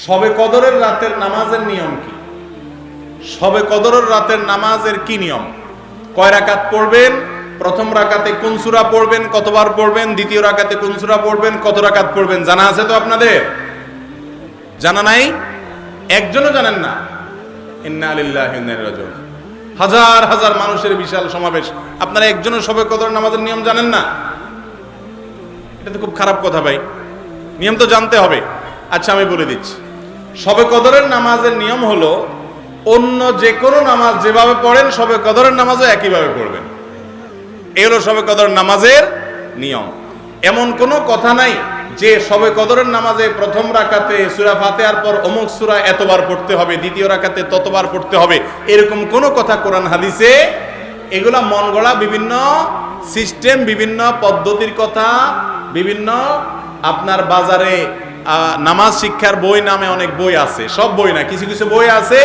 শবে কদরের রাতের নামাজের নিয়ম কি? শবে কদরের রাতের নামাজের কি নিয়ম? কয় রাকাত পড়বেন, প্রথম রাকাতে কোন সূরা পড়বেন, কতবার পড়বেন, দ্বিতীয় রাকাতে কোন সূরা পড়বেন, কত রাকাত পড়বেন, জানা আছে তো আপনাদের? জানা নাই? একজনও জানেন না? ইন্না লিল্লাহি ওয়া ইন্না ইলাইহি রাজিউন। হাজার হাজার মানুষের বিশাল সমাবেশ, আপনারা একজনও শবে কদরের নামাজের নিয়ম জানেন না? এটা তো খুব খারাপ কথা ভাই, নিয়ম তো জানতে হবে। আচ্ছা আমি বলে দিচ্ছি, শবে কদরের নামাজের নিয়ম হলো অন্য যে কোনো নামাজ যেভাবে পড়েন শবে কদরের নামাজও একইভাবে পড়বেন। এই হলো শবে কদরের নামাজের নিয়ম। এমন কোনো কথা নাই যে শবে কদরের নামাজে প্রথম রাকাতে সূরা ফাতিহার পর অমুক সূরা এতবার পড়তে হবে, দ্বিতীয় রাকাতে ততবার পড়তে হবে, এরকম কোনো কথা কোরআন হাদিসে, এগুলা মন গড়া বিভিন্ন সিস্টেম, বিভিন্ন পদ্ধতির কথা, বিভিন্ন আপনার বাজারে নামাজ শিক্ষার বই নামে অনেক বই আছে, সব বই না, কিছু কিছু বই আছে,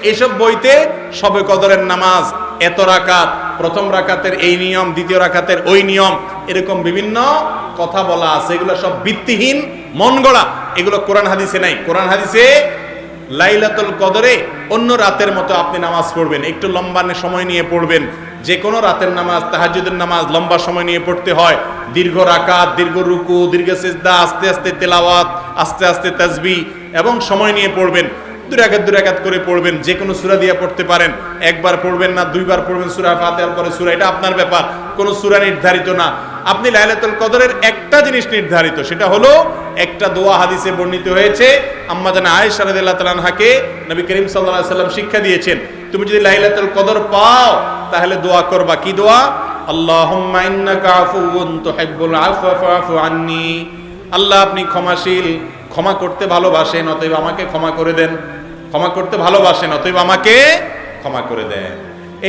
এইসব বইতে শবে কদরের নামাজ এত রাকাত, প্রথম রাকাতের এই নিয়ম, দ্বিতীয় রাকাতের ওই নিয়ম, এরকম বিভিন্ন কথা বলা আছে। এগুলো সব ভিত্তিহীন, মন গড়া, এগুলো কোরআন হাদিসে নাই। কোরআন হাদিসে লাইলাতুল কদরে অন্য রাতের মতো আপনি নামাজ পড়বেন, একটু লম্বা সময় নিয়ে পড়বেন। যে কোনো রাতের নামাজ, তাহাজ্জুদের নামাজ লম্বা সময় নিয়ে পড়তে হয়, দীর্ঘ রাকাত, দীর্ঘ রুকু, দীর্ঘ সিজদা, আস্তে আস্তে তেলাওয়াত, আস্তে আস্তে তাসবিহ এবং সময় নিয়ে পড়বেন। দুই রাকাত করে পড়বেন, যে কোনো সূরা দিয়ে পড়তে পারেন, একবার পড়বেন না দুইবার পড়বেন সূরা ফাতিহার পরে সূরা, এটা আপনার ব্যাপার, কোনো সূরা নির্ধারিত না। আপনি লাইলাতুল কদরের একটা জিনিস নির্ধারিত, সেটা হলো একটা দোয়া হাদিসে বর্ণিত হয়েছে, আম্মা জানা আয়েশা রাদিয়াল্লাহু তাআলা আনহাকে নবী করিম সাল্লাল্লাহু আলাইহি ওয়াসাল্লাম শিক্ষা দিয়েছেন, তুমি যদি লাইলাতুল কদর পাও তাহলে দোয়া করবা। কি দোয়া? আল্লাহুম্মা ইন্নাকা আফুউন তুহিব্বুল আফওয়া ফাআফু আন্নী। আল্লাহ আপনি ক্ষমাশীল, ক্ষমা করতে ভালোবাসেন, অতএব আমাকে ক্ষমা করে দেন। ক্ষমা করতে ভালোবাসেন, অতএব আমাকে ক্ষমা করে দেন।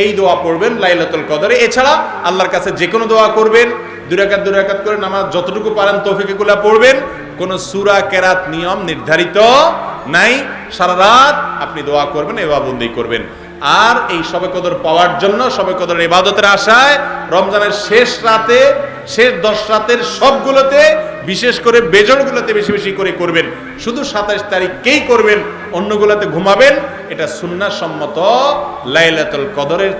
এই দোয়া পড়বেন লাইলাতুল কদরে। এছাড়া আল্লাহর কাছে যে কোনো দোয়া করবেন, দুই রাকাত করে নামাজ যতটুকু পারেন তৌফিকুল্লাহ পড়বেন। কোনো সূরা কেরাত নিয়ম নির্ধারিত নাই, সারা রাত আপনি দোয়া করবেন, ইবাদত করবেন। আর এই শবে কদর পাওয়ার জন্য, শবে কদরের ইবাদতের আশায় রমজানের শেষ রাতে, শেষ 10 রাতের সবগুলোতে, বিশেষ করে বেজরগুলোতে বেশি বেশি করে করবেন। শুধু 27 তারিখকেই করবেন, অন্যগুলোতে ঘুমাবেন। এটা সুন্নাহ সম্মত লাইলাতুল কদরের